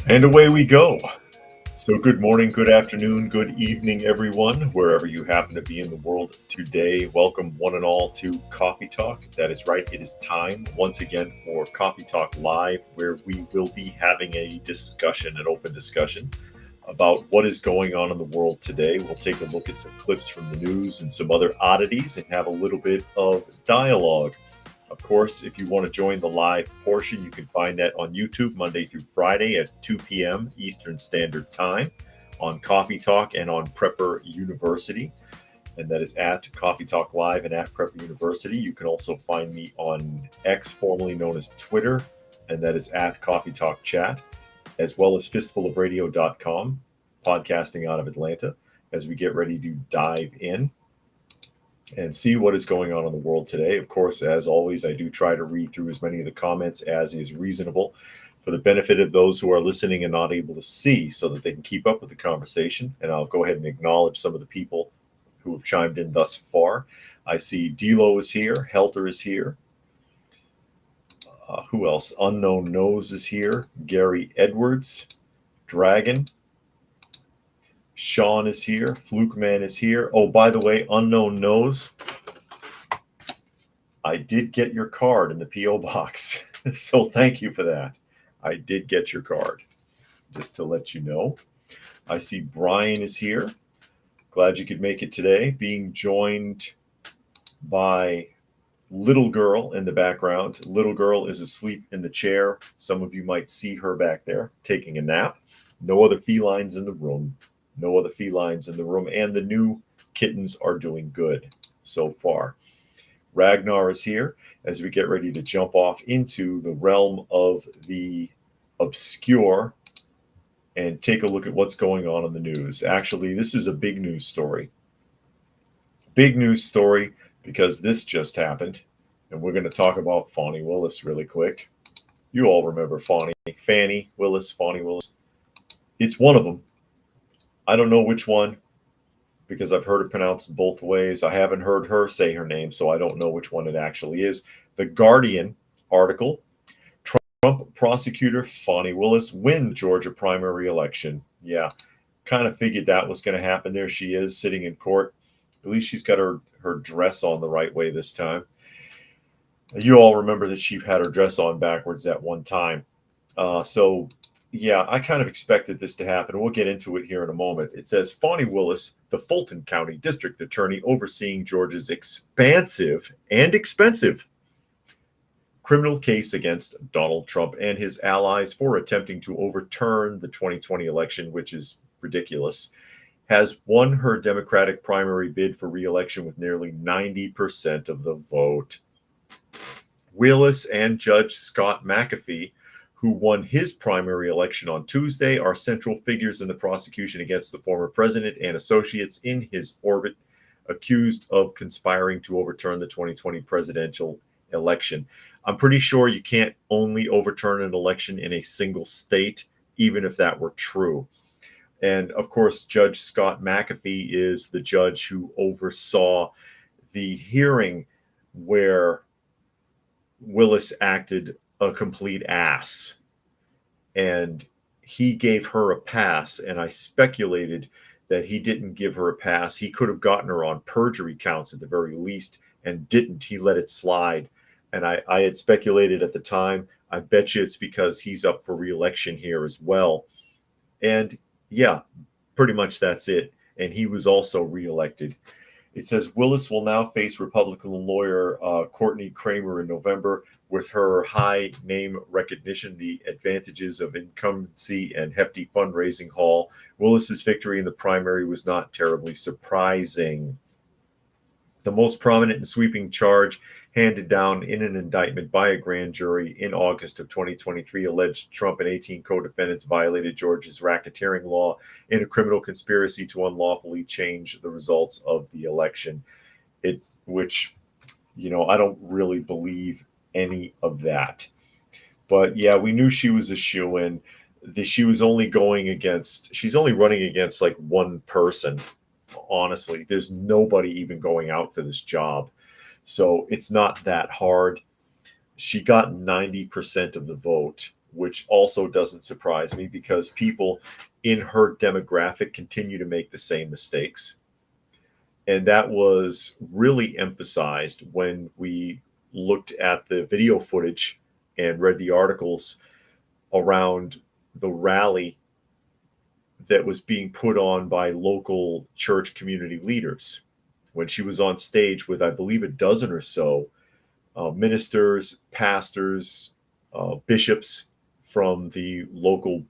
And away we go. So, good morning, good afternoon, good evening, everyone, wherever you happen to be in the world today. Welcome, one and all, to Coffee Talk. That is right, it is time once again for Coffee Talk Live, where we will be having a discussion, an open discussion about what is going on in the world today. We'll take a look at some clips from the news and some other oddities and have a little bit of dialogue. Of course, if you want to join the live portion, you can find that on YouTube Monday through Friday at 2 p.m. Eastern Standard Time on Coffee Talk and on Prepper University. And that is at Coffee Talk Live and at Prepper University. You can also find me on X, formerly known as Twitter, and that is at Coffee Talk Chat, as well as fistfulofradio.com, podcasting out of Atlanta, as we get ready to dive in and see what is going on in the world today. Of course, as always, I do try to read through as many of the comments as is reasonable for the benefit of those who are listening and not able to see, so that they can keep up with the conversation. And I'll go ahead and acknowledge some of the people who have chimed in thus far. I see Delo is here, Helter is here. Who else? Unknown Nose is here, Gary Edwards, Dragon, Sean is here. Fluke Man is here. Oh, by the way, Unknown Knows, I did get your card in the P.O. box. So thank you for that. I did get your card, just to let you know. I see Brian is here. Glad you could make it today. Being joined by Little Girl in the background. Little Girl is asleep in the chair. Some of you might see her back there taking a nap. No other felines in the room. No other felines in the room, and the new kittens are doing good so far. Ragnar is here as we get ready to jump off into the realm of the obscure and take a look at what's going on in the news. Actually, this is a big news story. Big news story because this just happened, and we're going to talk about Fani Willis really quick. You all remember Fannie Willis, Fani Willis. It's one of them. I don't know which one because I've heard it pronounced both ways. I haven't heard her say her name, so I don't know which one it actually is. The Guardian article, Trump prosecutor Fani Willis win Georgia primary election. Yeah, kind of figured that was going to happen. There she is sitting in court. At least she's got her dress on the right way this time. You all remember that she had her dress on backwards at one time. Yeah, I kind of expected this to happen. We'll get into it here in a moment. It says Fani Willis, the Fulton County District Attorney overseeing Georgia's expansive and expensive criminal case against Donald Trump and his allies for attempting to overturn the 2020 election, which is ridiculous, has won her Democratic primary bid for re-election with nearly 90% of the vote. Willis and Judge Scott McAfee, who won his primary election on Tuesday, are central figures in the prosecution against the former president and associates in his orbit, accused of conspiring to overturn the 2020 presidential election. I'm pretty sure you can't only overturn an election in a single state, even if that were true. And of course, Judge Scott McAfee is the judge who oversaw the hearing where Willis acted a complete ass, and he gave her a pass, and I speculated that he didn't give her a pass. He could have gotten her on perjury counts at the very least, and didn't. He let it slide. And I had speculated at the time, I bet you it's because he's up for re-election here as well. And yeah, pretty much that's it. And he was also re-elected. It says Willis will now face Republican lawyer Courtney Kramer in November. With her high name recognition, the advantages of incumbency, and hefty fundraising haul, Willis's victory in the primary was not terribly surprising. The most prominent and sweeping charge handed down in an indictment by a grand jury in August of 2023 alleged Trump and 18 co-defendants violated Georgia's racketeering law in a criminal conspiracy to unlawfully change the results of the election. Which, I don't really believe any of that. But yeah, we knew she was a shoo-in. She's only running against like one person. Honestly, there's nobody even going out for this job. So it's not that hard. She got 90% of the vote. which also doesn't surprise me because people in her demographic continue to make the same mistakes. And that was really emphasized when we looked at the video footage and read the articles around the rally that was being put on by local church community leaders when she was on stage with, I believe, a dozen or so ministers, pastors, bishops from the local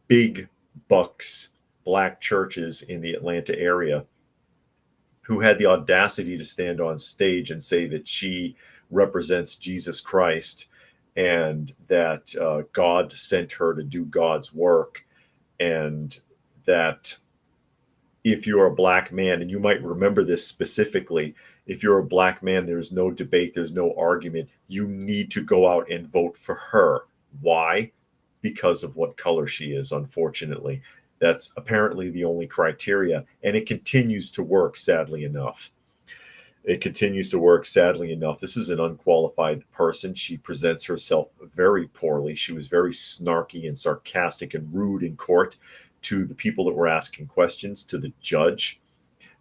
big bucks black churches in the Atlanta area, who had the audacity to stand on stage and say that she represents Jesus Christ and that God sent her to do God's work, and that if you're a black man, and you might remember this specifically, if you're a black man, there's no debate, there's no argument. You need to go out and vote for her. Why? Because of what color she is, unfortunately. That's apparently the only criteria, and it continues to work, sadly enough. It continues to work, sadly enough. This is an unqualified person. She presents herself very poorly. She was very snarky and sarcastic and rude in court to the people that were asking questions, to the judge.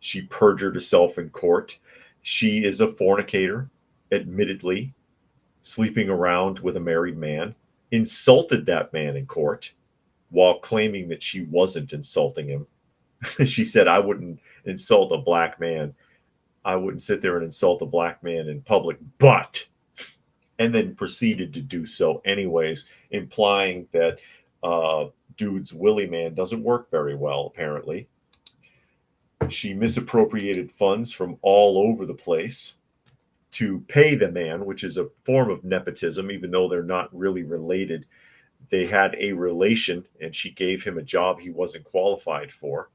She perjured herself in court. She is a fornicator, admittedly, sleeping around with a married man, insulted that man in court while claiming that she wasn't insulting him. She said, I wouldn't insult a black man. I wouldn't sit there and insult a black man in public, but, and then proceeded to do so anyways, implying that dude's Willie man doesn't work very well, apparently. She misappropriated funds from all over the place to pay the man, which is a form of nepotism, even though they're not really related. They had a relation, and she gave him a job he wasn't qualified for.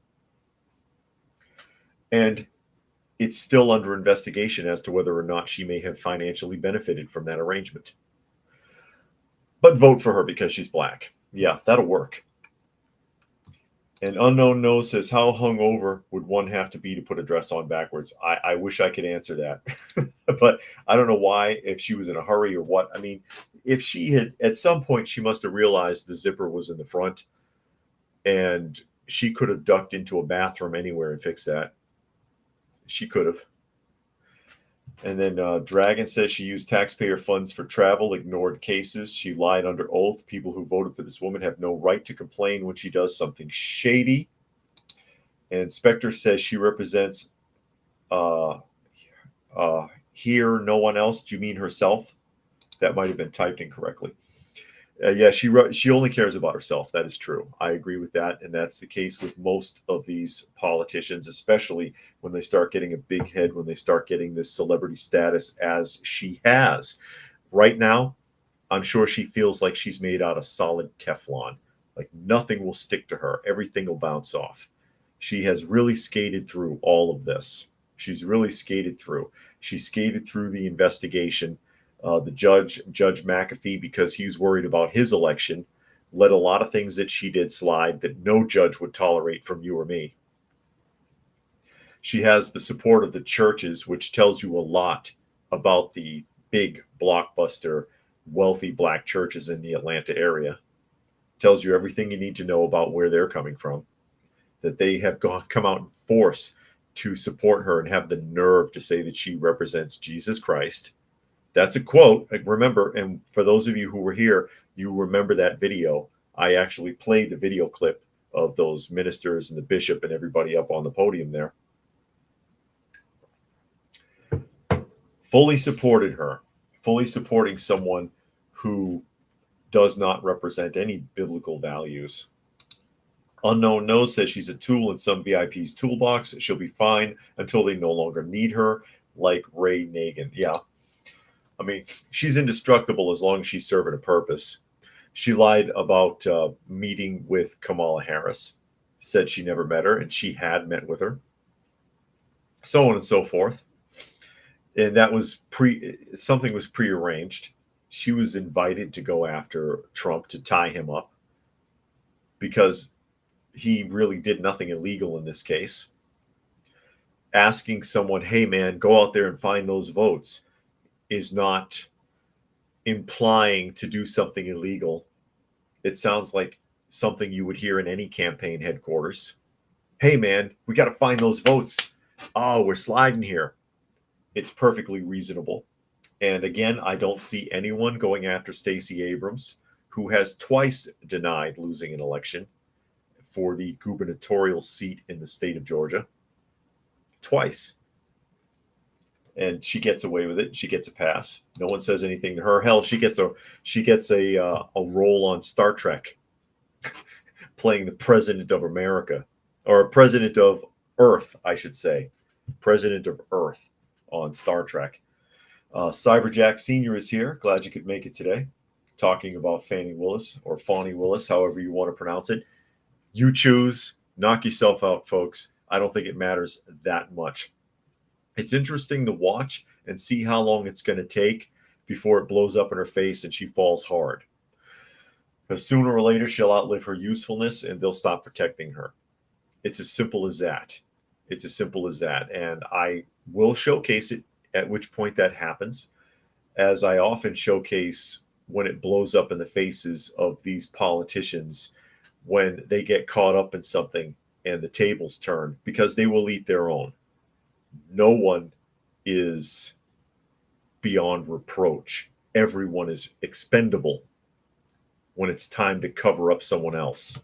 And it's still under investigation as to whether or not she may have financially benefited from that arrangement. But vote for her because she's black. Yeah, that'll work. And Unknown Nose says, how hungover would one have to be to put a dress on backwards? I wish I could answer that. But I don't know why, if she was in a hurry or what. I mean, if she had, at some point, she must have realized the zipper was in the front, and she could have ducked into a bathroom anywhere and fixed that. She could have. And then Dragon says she used taxpayer funds for travel, ignored cases. She lied under oath. People who voted for this woman have no right to complain when she does something shady. And Spectre says she represents here, no one else. Do you mean herself? That might have been typed incorrectly. Yeah, she only cares about herself. That is true. I agree with that, and that's the case with most of these politicians, especially when they start getting a big head, when they start getting this celebrity status as she has. Right now, I'm sure she feels like she's made out of solid Teflon. Like nothing will stick to her. Everything will bounce off. She has really skated through all of this. She's really skated through. She skated through the investigation. The Judge McAfee, because he's worried about his election, let a lot of things that she did slide that no judge would tolerate from you or me. She has the support of the churches, which tells you a lot about the big blockbuster wealthy black churches in the Atlanta area. Tells you everything you need to know about where they're coming from, that they have come out in force to support her and have the nerve to say that she represents Jesus Christ. That's a quote. Remember, and for those of you who were here, you remember that video. I actually played the video clip of those ministers and the bishop and everybody up on the podium there. Fully supported her, fully supporting someone who does not represent any biblical values. Unknown Nose says she's a tool in some VIP's toolbox. She'll be fine until they no longer need her, like Ray Nagin. Yeah. I mean, she's indestructible as long as she's serving a purpose. She lied about meeting with Kamala Harris, said she never met her, and she had met with her, so on and so forth. And that was something was prearranged. She was invited to go after Trump to tie him up because he really did nothing illegal in this case. Asking someone, hey man, go out there and find those votes, is not implying to do something illegal It sounds like something you would hear in any campaign headquarters. Hey, man, we got to find those votes. Oh, we're sliding here. It's perfectly reasonable. And again, I don't see anyone going after Stacey Abrams, who has twice denied losing an election for the gubernatorial seat in the state of Georgia. Twice. And she gets away with it. She gets a pass. No one says anything to her. Hell, she gets a role on Star Trek, playing the president of America, or president of Earth, I should say, president of Earth on Star Trek. Cyberjack Senior is here. Glad you could make it today. Talking about Fannie Willis, or Fani Willis, however you want to pronounce it. You choose. Knock yourself out, folks. I don't think it matters that much. It's interesting to watch and see how long it's going to take before it blows up in her face and she falls hard. Because sooner or later, she'll outlive her usefulness and they'll stop protecting her. It's as simple as that. It's as simple as that. And I will showcase it at which point that happens, as I often showcase when it blows up in the faces of these politicians when they get caught up in something and the tables turn, because they will eat their own. No one is beyond reproach. Everyone is expendable when it's time to cover up someone else.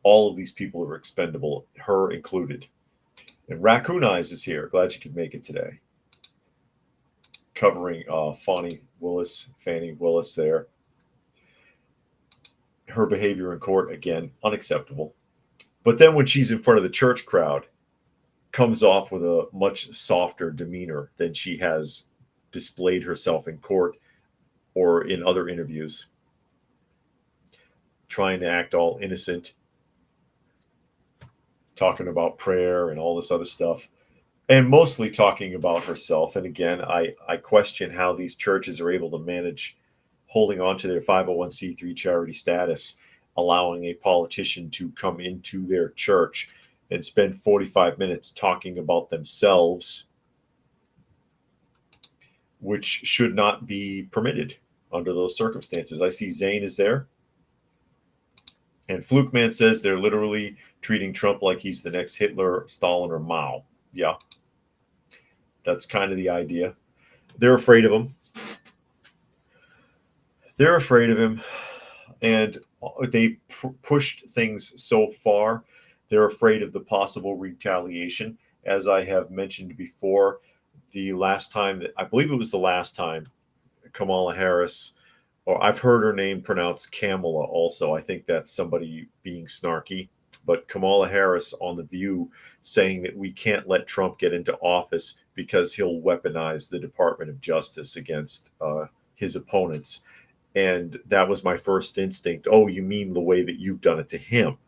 All of these people are expendable, her included. And Raccoon Eyes is here. Glad you could make it today. Covering Fannie Willis there. Her behavior in court, again, unacceptable. But then when she's in front of the church crowd, comes off with a much softer demeanor than she has displayed herself in court or in other interviews, trying to act all innocent, talking about prayer and all this other stuff, and mostly talking about herself. And again, I question how these churches are able to manage holding on to their 501c3 charity status, allowing a politician to come into their church and spend 45 minutes talking about themselves, which should not be permitted under those circumstances. I see Zane is there. And Fluke Man says they're literally treating Trump like he's the next Hitler, Stalin, or Mao. Yeah. That's kind of the idea. They're afraid of him. They're afraid of him. And they've pushed things so far. They're afraid of the possible retaliation. As I have mentioned before, the last time, I believe it was the last time, Kamala Harris, or I've heard her name pronounced Kamala also. I think that's somebody being snarky. But Kamala Harris on The View saying that we can't let Trump get into office because he'll weaponize the Department of Justice against his opponents. And that was my first instinct. Oh, you mean the way that you've done it to him?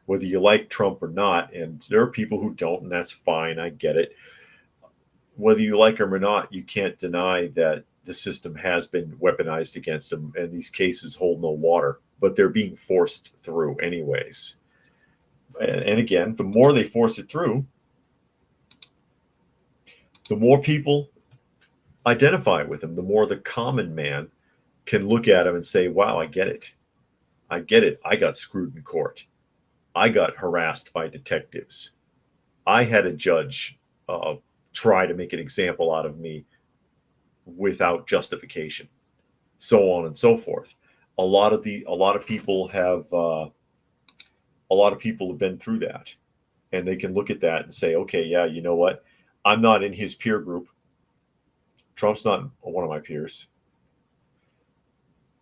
Whether you like Trump or not, and there are people who don't, and that's fine. I get it. Whether you like him or not, you can't deny that the system has been weaponized against him, and these cases hold no water. But they're being forced through anyways. And again, the more they force it through, the more people identify with him, the more the common man can look at him and say, wow, I get it. I get it. I got screwed in court. I got harassed by detectives. I had a judge try to make an example out of me without justification, so on and so forth. A lot of people have been through that, and they can look at that and say, okay, yeah, you know what? I'm not in his peer group. Trump's not one of my peers.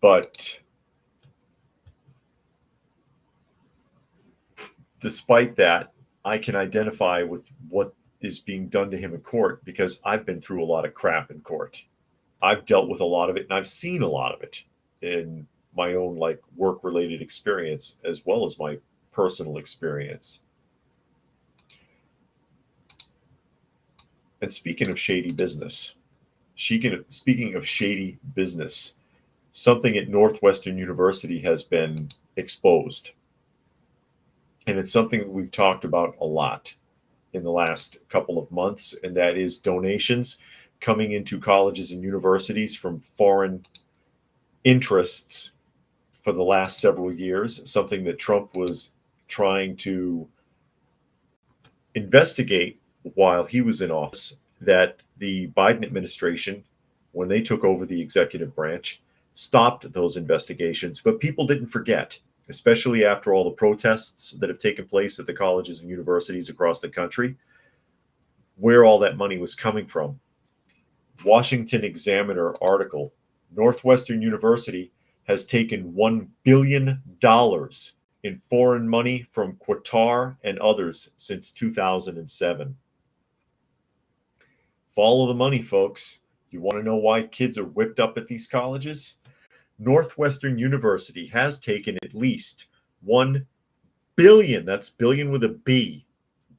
But despite that, I can identify with what is being done to him in court because I've been through a lot of crap in court. I've dealt with a lot of it, and I've seen a lot of it in my own work-related experience as well as my personal experience. And speaking of shady business, something at Northwestern University has been exposed. And it's something that we've talked about a lot in the last couple of months, and that is donations coming into colleges and universities from foreign interests for the last several years, something that Trump was trying to investigate while he was in office, that the Biden administration, when they took over the executive branch, stopped those investigations. But people didn't forget, especially after all the protests that have taken place at the colleges and universities across the country, where all that money was coming from. Washington Examiner article, Northwestern University has taken $1 billion in foreign money from Qatar and others since 2007. Follow the money, folks. You want to know why kids are whipped up at these colleges? Northwestern University has taken at least $1 billion, that's billion with a B,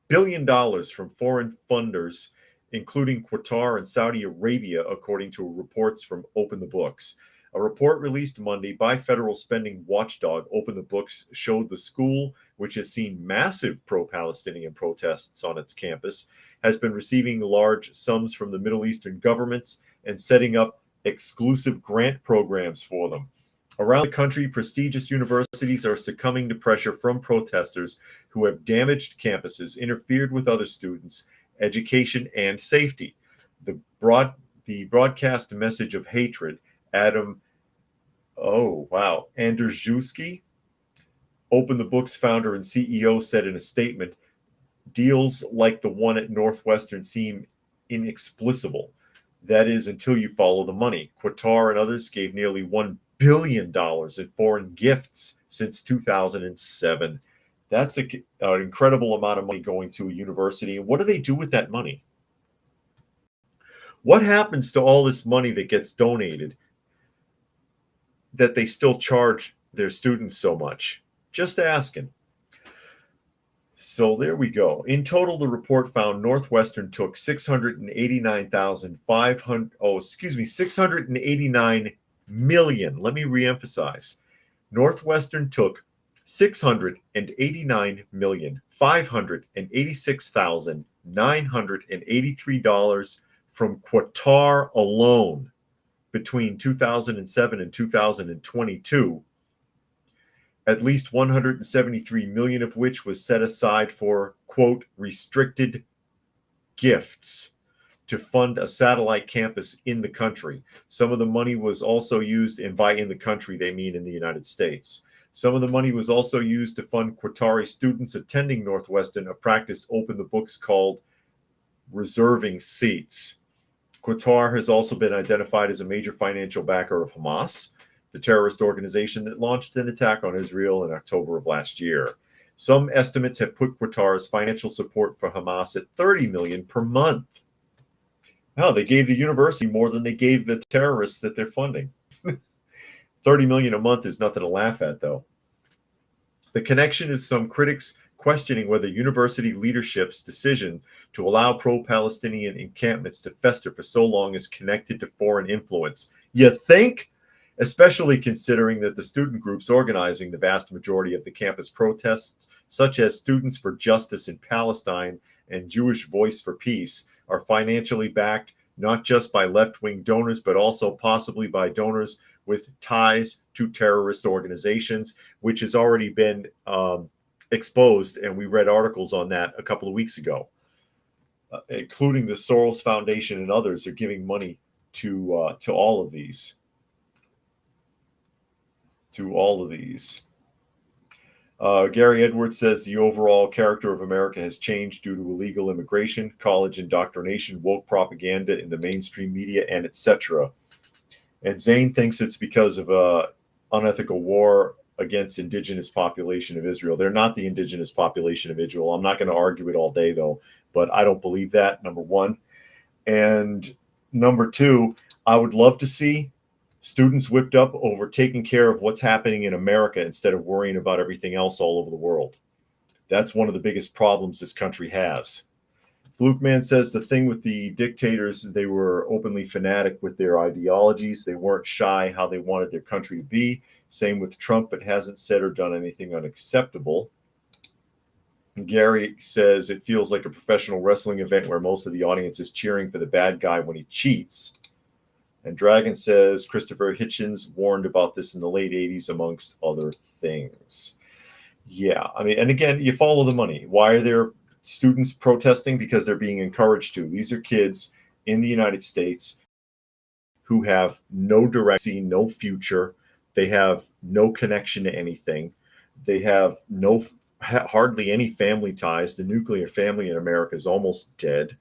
$1 billion from foreign funders, including Qatar and Saudi Arabia, according to reports from Open the Books. A report released Monday by federal spending watchdog Open the Books showed the school, which has seen massive pro-Palestinian protests on its campus, has been receiving large sums from the Middle Eastern governments and setting up exclusive grant programs for them. Around the country, prestigious universities are succumbing to pressure from protesters who have damaged campuses, interfered with other students, education, and safety. The broadcast message of hatred, Andrzejewski, Open the Books founder and CEO, said in a statement, deals like the one at Northwestern seem inexplicable. That is, until you follow the money. Qatar and others gave nearly $1 billion in foreign gifts since 2007. That's an incredible amount of money going to a university. And what do they do with that money? What happens to all this money that gets donated that they still charge their students so much? Just asking. So there we go. In total, the report found Northwestern took $689 million. Let me reemphasize. Northwestern took $689,586,983 from Qatar alone between 2007 and 2022. At least 173 million of which was set aside for, quote, restricted gifts to fund a satellite campus in the country. Some of the money was also used, and by in the country, they mean in the United States. Some of the money was also used to fund Qatari students attending Northwestern, a practice Open the Books called reserving seats. Qatar has also been identified as a major financial backer of Hamas, the terrorist organization that launched an attack on Israel in October of last year. Some estimates have put Qatar's financial support for Hamas at $30 million per month. Now, they gave the university more than they gave the terrorists that they're funding. $30 million a month is nothing to laugh at, though. The connection is some critics questioning whether university leadership's decision to allow pro-Palestinian encampments to fester for so long is connected to foreign influence. You think? Especially considering that the student groups organizing the vast majority of the campus protests, such as Students for Justice in Palestine and Jewish Voice for Peace, are financially backed not just by left-wing donors, but also possibly by donors with ties to terrorist organizations, which has already been exposed, and we read articles on that a couple of weeks ago, including the Soros Foundation and others are giving money to all of these. Gary Edwards says the overall character of America has changed due to illegal immigration, college indoctrination, woke propaganda in the mainstream media, and etc. And Zane thinks it's because of unethical war against indigenous population of Israel. They're not the indigenous population of Israel. I'm not going to argue it all day, though, but I don't believe that, number one. And number two, I would love to see students whipped up over taking care of what's happening in America instead of worrying about everything else all over the world. That's one of the biggest problems this country has. Fluke Man says the thing with the dictators, they were openly fanatic with their ideologies. They weren't shy how they wanted their country to be. Same with Trump, but hasn't said or done anything unacceptable. And Gary says it feels like a professional wrestling event where most of the audience is cheering for the bad guy when he cheats. And Dragon says Christopher Hitchens warned about this in the late 80s, amongst other things. Yeah, I mean, and again, you follow the money. Why are there students protesting? Because they're being encouraged to. These are kids in the United States who have no direction, no future. They have no connection to anything. They have hardly any family ties. The nuclear family in America is almost dead.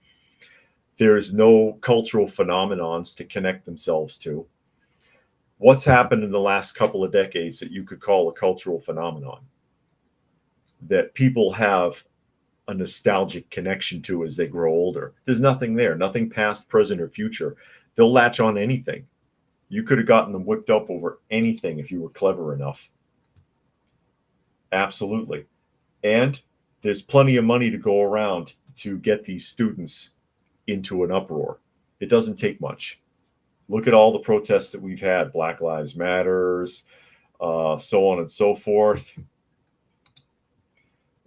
There's no cultural phenomenons to connect themselves to. What's happened in the last couple of decades that you could call a cultural phenomenon that people have a nostalgic connection to as they grow older? There's nothing there, nothing past, present, or future. They'll latch on anything. You could have gotten them whipped up over anything if you were clever enough. Absolutely. And there's plenty of money to go around to get these students into an uproar. It doesn't take much. Look at all the protests that we've had, Black Lives Matters, so on and so forth.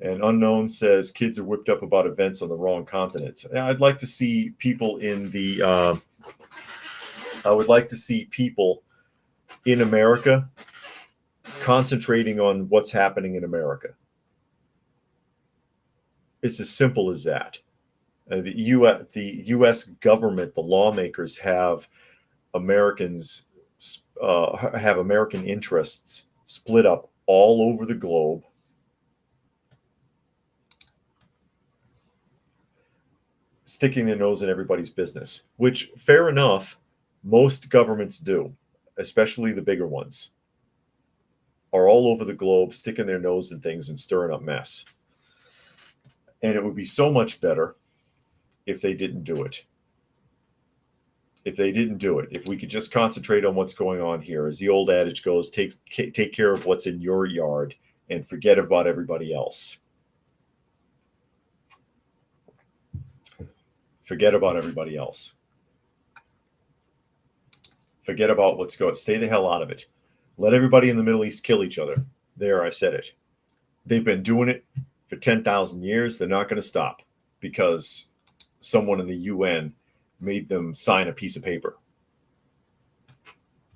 And Unknown says kids are whipped up about events on the wrong continent. I'd like to see people in the I would like to see people in America concentrating on what's happening in America. It's as simple as that. The U.S. government, the lawmakers have American interests split up all over the globe. Sticking their nose in everybody's business, which, fair enough, most governments do, especially the bigger ones, are all over the globe sticking their nose in things and stirring up mess. And it would be so much better if they didn't do it. If they didn't do it, if we could just concentrate on what's going on here, as the old adage goes, take care of what's in your yard and forget about everybody else. Forget about everybody else. Forget about what's going. Stay the hell out of it. Let everybody in the Middle East kill each other. There, I said it. They've been doing it for 10,000 years. They're not going to stop because someone in the UN made them sign a piece of paper.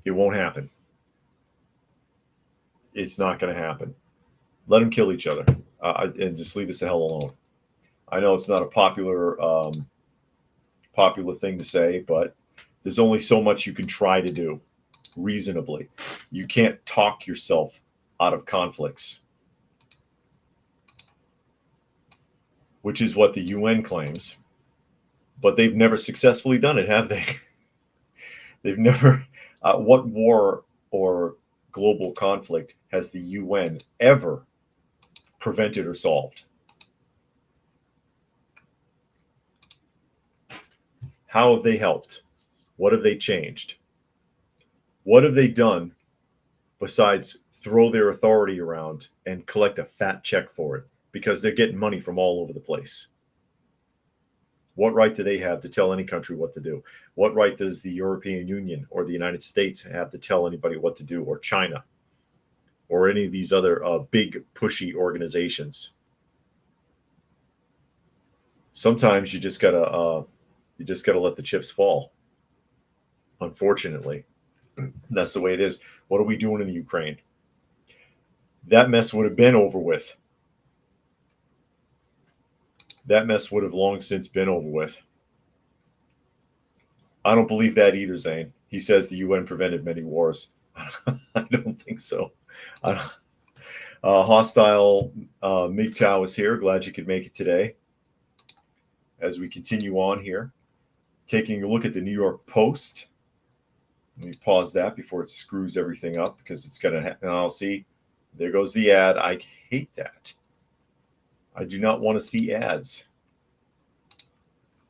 It won't happen. It's not going to happen. Let them kill each other and just leave us the hell alone. I know it's not a popular thing to say, but there's only so much you can try to do reasonably. You can't talk yourself out of conflicts, which is what the UN claims. But they've never successfully done it, have they? They've never. What war or global conflict has the UN ever prevented or solved? How have they helped? What have they changed? What have they done besides throw their authority around and collect a fat check for it? Because they're getting money from all over the place. What right do they have to tell any country what to do? What right does the European Union or the United States have to tell anybody what to do, or China, or any of these other big pushy organizations? Sometimes you just gotta let the chips fall. Unfortunately, that's the way it is. What are we doing in the Ukraine? That mess would have been over with. That mess would have long since been over with. I don't believe that either, Zane. He says the UN prevented many wars. I don't think so. Hostile MGTOW is here. Glad you could make it today. As we continue on here, taking a look at the New York Post. Let me pause that before it screws everything up, because it's going to happen. I'll see. There goes the ad. I hate that. I do not want to see ads.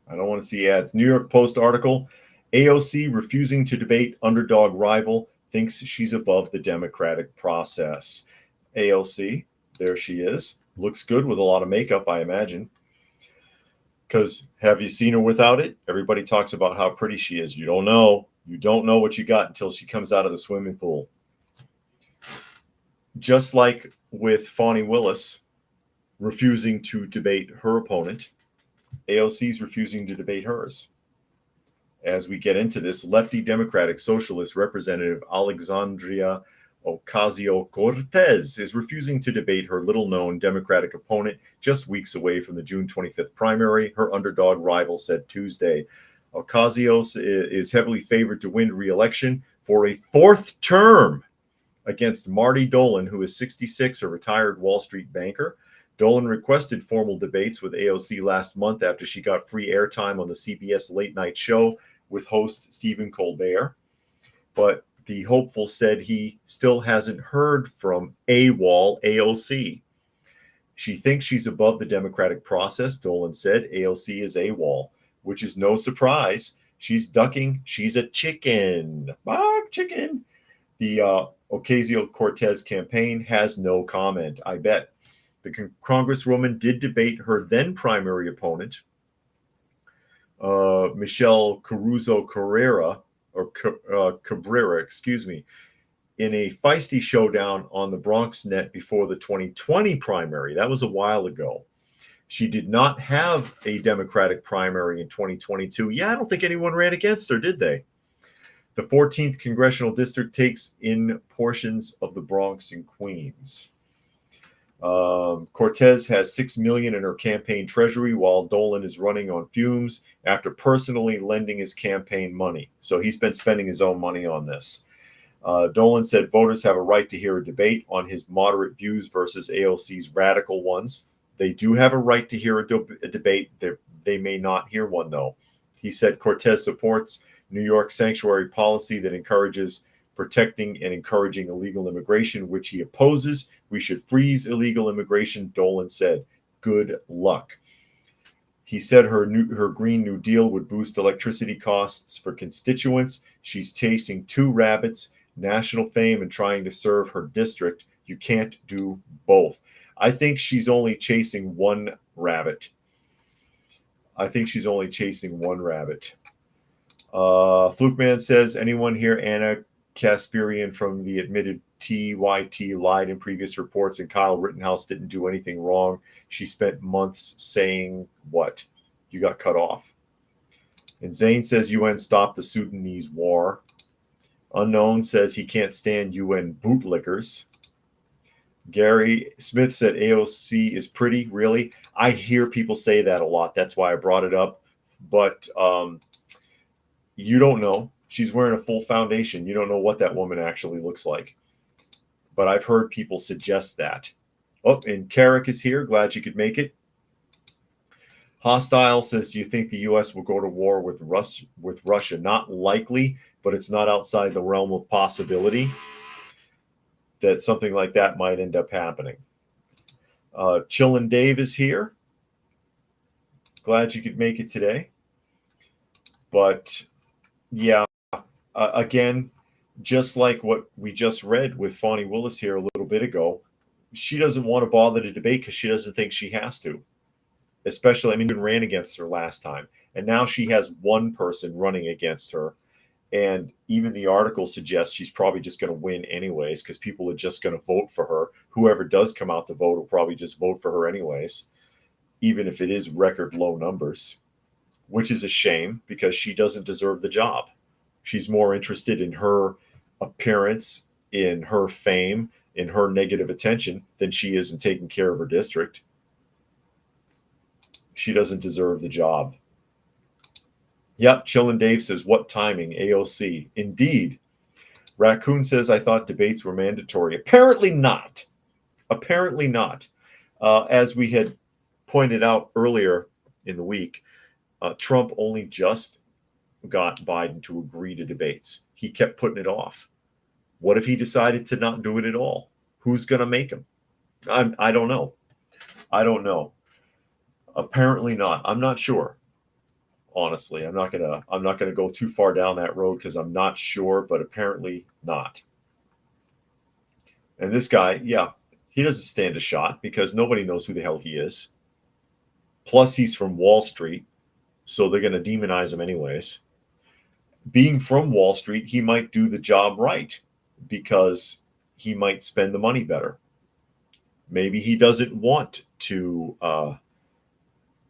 I don't want to see ads. New York Post article, AOC refusing to debate underdog rival, thinks she's above the democratic process. AOC, there she is. Looks good with a lot of makeup, I imagine. Because have you seen her without it? Everybody talks about how pretty she is. You don't know. You don't know what you got until she comes out of the swimming pool. Just like with Fani Willis refusing to debate her opponent, AOC's refusing to debate hers. as we get into this, lefty Democratic Socialist Representative Alexandria Ocasio-Cortez is refusing to debate her little-known Democratic opponent just weeks away from the June 25th primary, her underdog rival said Tuesday. Ocasio is heavily favored to win re-election for a fourth term against Marty Dolan, who is 66, a retired Wall Street banker. Dolan requested formal debates with AOC last month after she got free airtime on the CBS late night show with host Stephen Colbert. But the hopeful said he still hasn't heard from AOC. She thinks she's above the democratic process, Dolan said. AOC is AWOL, which is no surprise. She's ducking. She's a chicken. Bark, chicken. The Ocasio-Cortez campaign has no comment, I bet. The Congresswoman did debate her then primary opponent, Michelle Cabrera, in a feisty showdown on the Bronx net before the 2020 primary. That was a while ago. She did not have a Democratic primary in 2022. Yeah, I don't think anyone ran against her, did they? The 14th congressional district takes in portions of the Bronx and Queens. Cortez has $6 million in her campaign treasury, while Dolan is running on fumes after personally lending his campaign money. So he's been spending his own money on this. Dolan said voters have a right to hear a debate on his moderate views versus AOC's radical ones. They do have a right to hear a debate. They may not hear one, though. He said Cortez supports New York sanctuary policy that encourages protecting and encouraging illegal immigration, which he opposes. We should freeze illegal immigration, Dolan said. Good luck. He said her Green New Deal would boost electricity costs for constituents. She's chasing two rabbits, national fame and trying to serve her district. You can't do both. I think she's only chasing one rabbit. Flukeman says, anyone here, Anna Kasparian from the admitted TYT lied in previous reports and Kyle Rittenhouse didn't do anything wrong. She spent months saying what? You got cut off. And Zane says UN stopped the Sudanese war. Unknown says he can't stand UN bootlickers. Gary Smith said AOC is pretty, really? I hear people say that a lot. That's why I brought it up. But you don't know. She's wearing a full foundation. You don't know what that woman actually looks like. But I've heard people suggest that. Oh, and Carrick is here. Glad you could make it. Hostile says, do you think the U.S. will go to war with Russia? Not likely, but it's not outside the realm of possibility that something like that might end up happening. Chillin' Dave is here. Glad you could make it today. But yeah, again, just like what we just read with Fani Willis here a little bit ago, she doesn't want to bother to debate because she doesn't think she has to. Especially, I mean, even ran against her last time. And now she has one person running against her. And even the article suggests she's probably just going to win anyways because people are just going to vote for her. Whoever does come out to vote will probably just vote for her anyways, even if it is record low numbers, which is a shame because she doesn't deserve the job. She's more interested in her appearance, in her fame, in her negative attention than she is in taking care of her district. She doesn't deserve the job. Yep, Chillin' Dave says, what timing? AOC. Indeed. Raccoon says, I thought debates were mandatory. Apparently not. Apparently not. As we had pointed out earlier in the week, Trump only just got Biden to agree to debates. He kept putting it off. What if he decided to not do it at all? Who's going to make him? I don't know. I don't know. Apparently not. I'm not sure. Honestly, I'm not gonna go too far down that road because I'm not sure, but apparently not. And this guy, yeah, he doesn't stand a shot because nobody knows who the hell he is. Plus, he's from Wall Street, so they're gonna demonize him anyways. Being from Wall Street, he might do the job right because he might spend the money better. Maybe he doesn't want to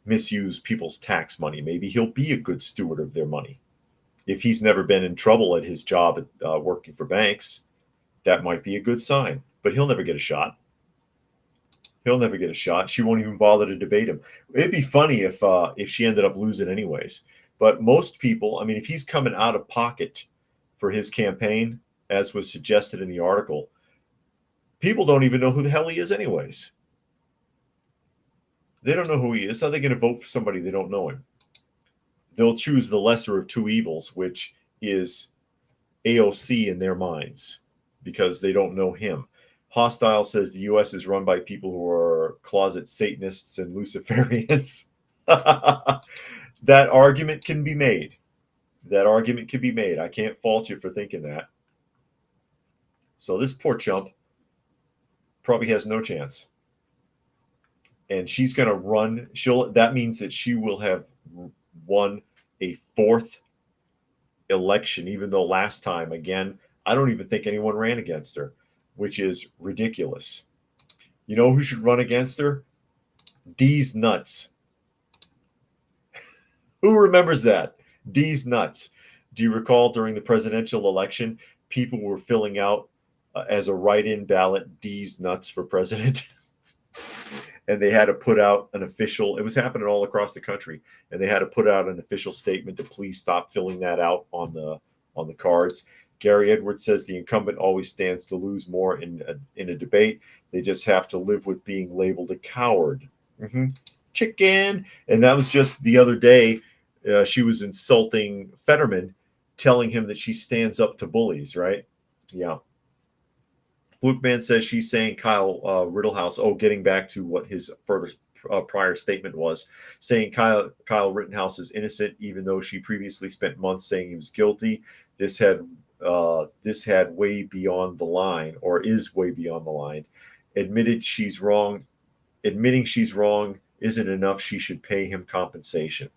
misuse people's tax money. Maybe he'll be a good steward of their money. If he's never been in trouble at his job at working for banks, that might be a good sign. But he'll never get a shot. He'll never get a shot. She won't even bother to debate him. It'd be funny if she ended up losing anyways. But most people, I mean, if he's coming out of pocket for his campaign, as was suggested in the article, people don't even know who the hell he is anyways. They don't know who he is. How are they going to vote for somebody they don't know him? They'll choose the lesser of two evils, which is AOC in their minds, because they don't know him. Hostile says the U.S. is run by people who are closet Satanists and Luciferians. That argument can be made. That argument can be made. I can't fault you for thinking that. So this poor chump probably has no chance. And she's going to run. That means that she will have won a fourth election, even though last time, again, I don't even think anyone ran against her, which is ridiculous. You know who should run against her? D's nuts. Who remembers that? D's nuts. Do you recall during the presidential election, people were filling out as a write-in ballot D's nuts for president? And they had to put out an official, it was happening all across the country, and they had to put out an official statement to please stop filling that out on the cards. Gary Edwards says the incumbent always stands to lose more in a debate. They just have to live with being labeled a coward. Chicken. And that was just the other day. She was insulting Fetterman, telling him that she stands up to bullies, right? Yeah. Flukeman says she's saying Kyle Rittenhouse, getting back to what his further prior statement was, saying Kyle Rittenhouse is innocent, even though she previously spent months saying he was guilty. This had way beyond the line, or is way beyond the line. Admitting she's wrong isn't enough. She should pay him compensation.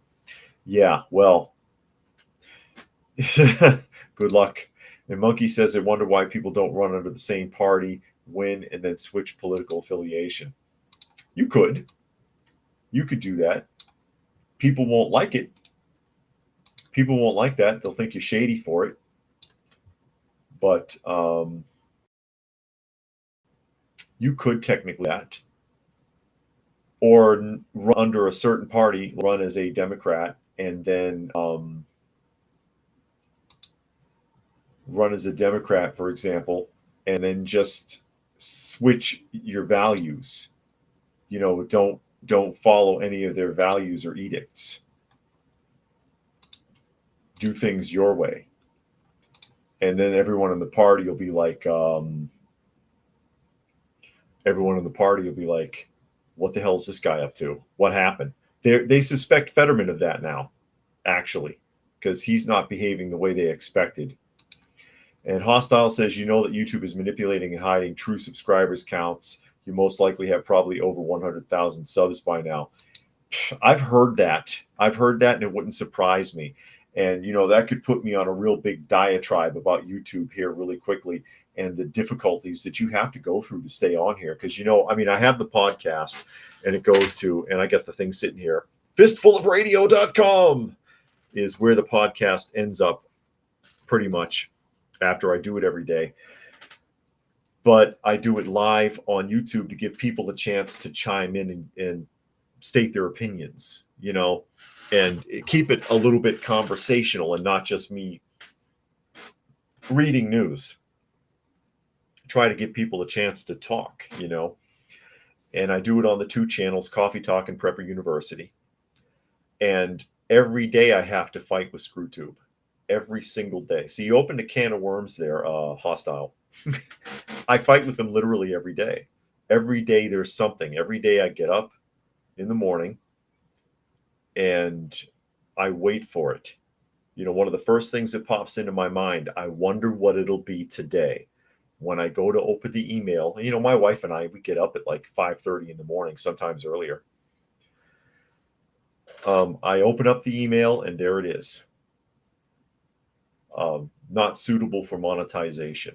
Yeah, well, good luck. And Monkey says, I wonder why people don't run under the same party, win, and then switch political affiliation. You could do that. People won't like it. People won't like that. They'll think you're shady for it. But you could technically that. Or run under a certain party, run as a Democrat, and then run as a Democrat, for example, and then just switch your values. You know, don't follow any of their values or edicts. Do things your way. And then everyone in the party will be like, what the hell is this guy up to? What happened? They suspect Fetterman of that now, actually, because he's not behaving the way they expected. And Hostile says, you know that YouTube is manipulating and hiding true subscribers counts. You most likely have probably over 100,000 subs by now. I've heard that, and it wouldn't surprise me. And, you know, that could put me on a real big diatribe about YouTube here really quickly, and the difficulties that you have to go through to stay on here. Because, you know, I mean, I have the podcast, and it goes to, and I got the thing sitting here, fistfulofradio.com is where the podcast ends up pretty much after I do it every day. But I do it live on YouTube to give people a chance to chime in and state their opinions, you know, and keep it a little bit conversational and not just me reading news. Try to give people a chance to talk, you know. And I do it on the two channels, Coffee Talk and Prepper University. And every day I have to fight with ScrewTube. Every single day. So you opened a can of worms there, Hostile. I fight with them literally every day. Every day there's something. Every day I get up in the morning and I wait for it. You know, one of the first things that pops into my mind, I wonder what it'll be today. When I go to open the email, you know, my wife and I, we get up at like 5:30 in the morning, sometimes earlier. I open up the email and there it is. Not suitable for monetization.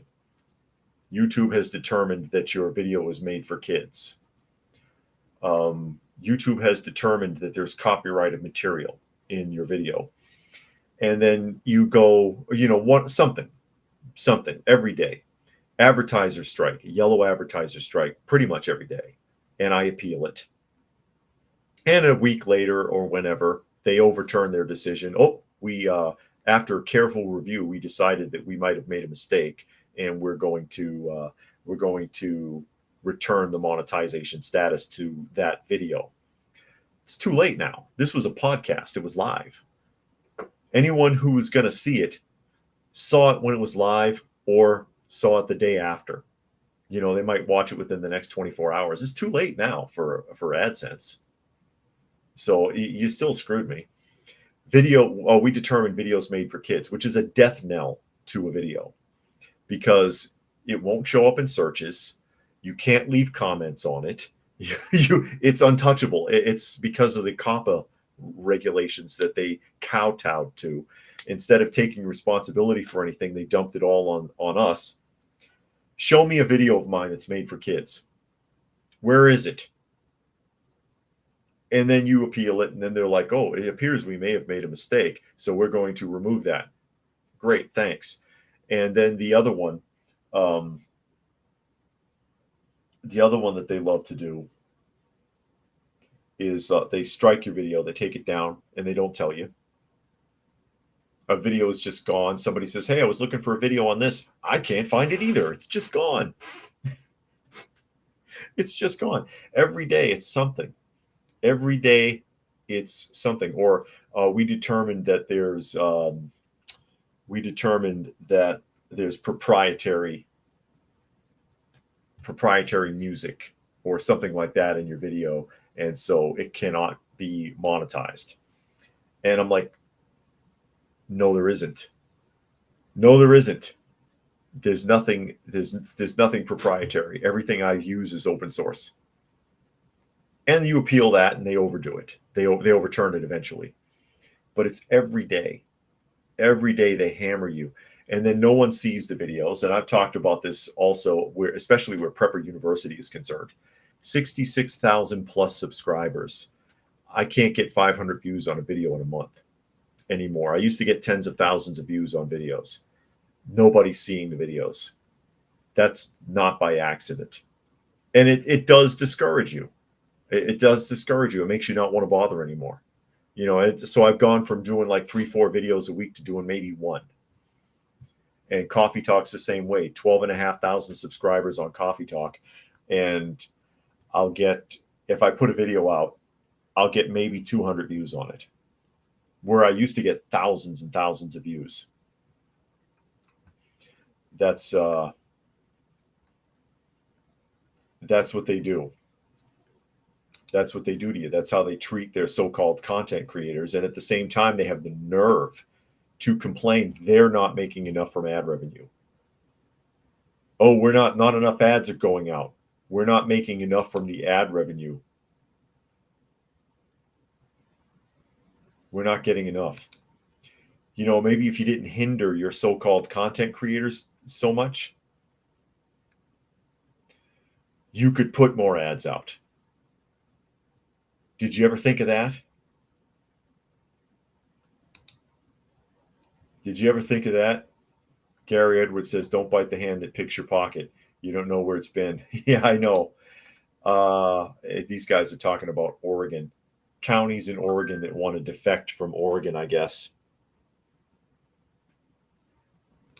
YouTube has determined that your video is made for kids. YouTube has determined that there's copyrighted material in your video. And then you go, something every day. Advertiser strike, yellow advertiser strike, pretty much every day. And I appeal it. And a week later or whenever, they overturn their decision. Oh, after careful review, we decided that we might have made a mistake, and we're going to return the monetization status to that video. It's too late now. This was a podcast. It was live. Anyone who was going to see it saw it when it was live or saw it the day after. They might watch it within the next 24 hours. It's too late now for AdSense. So you still screwed me. Video, we determined videos made for kids, which is a death knell to a video because it won't show up in searches. You can't leave comments on it. It's untouchable. It's because of the COPPA regulations that they kowtowed to. Instead of taking responsibility for anything, they dumped it all on us. Show me a video of mine that's made for kids. Where is it? And then you appeal it, and then they're like, oh, it appears we may have made a mistake, so we're going to remove that. Great, thanks. And then the other one that they love to do is they strike your video, they take it down, and they don't tell you. A video is just gone. Somebody says, hey, I was looking for a video on this. I can't find it either. It's just gone. It's just gone. Every day it's something. Every day it's something. Or we determined that there's proprietary music or something like that in your video, and so it cannot be monetized. And I'm like, no, there isn't. No, there isn't. There's nothing proprietary. Everything I use is open source. And you appeal that, and they overdo it. They overturn it eventually. But it's every day. Every day they hammer you. And then no one sees the videos. And I've talked about this also, especially where Prepper University is concerned. 66,000 plus subscribers. I can't get 500 views on a video in a month anymore. I used to get tens of thousands of views on videos. Nobody's seeing the videos. That's not by accident. And it does discourage you. It does discourage you. It makes you not want to bother anymore. So I've gone from doing like 3-4 videos a week to doing maybe one. And Coffee Talk's the same way. 12,500 subscribers on Coffee Talk. And I'll get, if I put a video out, I'll get maybe 200 views on it, where I used to get thousands and thousands of views. That's what they do. That's what they do to you. That's how they treat their so-called content creators. And at the same time, they have the nerve to complain they're not making enough from ad revenue. Oh, we're not enough ads are going out. We're not making enough from the ad revenue. We're not getting enough. Maybe if you didn't hinder your so-called content creators so much, you could put more ads out. Did you ever think of that? Did you ever think of that? Gary Edwards says, don't bite the hand that picks your pocket. You don't know where it's been. Yeah, I know. These guys are talking about Oregon. Counties in Oregon that want to defect from Oregon, I guess.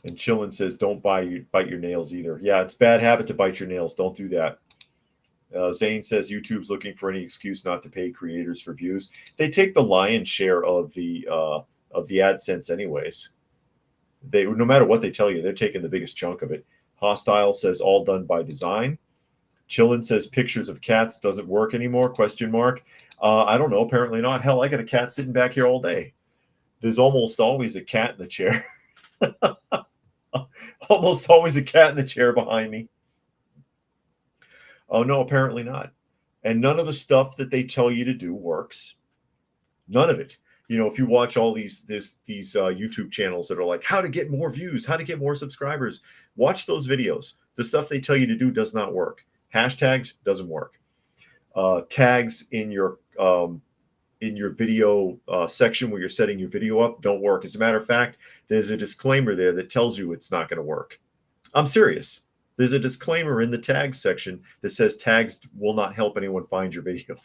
And Chillin says, don't bite your nails either. Yeah, it's a bad habit to bite your nails. Don't do that. Zane says, YouTube's looking for any excuse not to pay creators for views. They take the lion's share of the AdSense anyways. No matter what they tell you, they're taking the biggest chunk of it. Hostile says, all done by design. Chillin says, pictures of cats doesn't work anymore, ? I don't know, apparently not. Hell, I got a cat sitting back here all day. There's almost always a cat in the chair. Almost always a cat in the chair behind me. Oh, no, apparently not. And none of the stuff that they tell you to do works. None of it. If you watch all these YouTube channels that are like, how to get more views, how to get more subscribers, watch those videos. The stuff they tell you to do does not work. Hashtags doesn't work. Tags in your in your video section where you're setting your video up don't work. As a matter of fact, there's a disclaimer there that tells you it's not going to work. I'm serious. There's a disclaimer in the tags section that says tags will not help anyone find your video.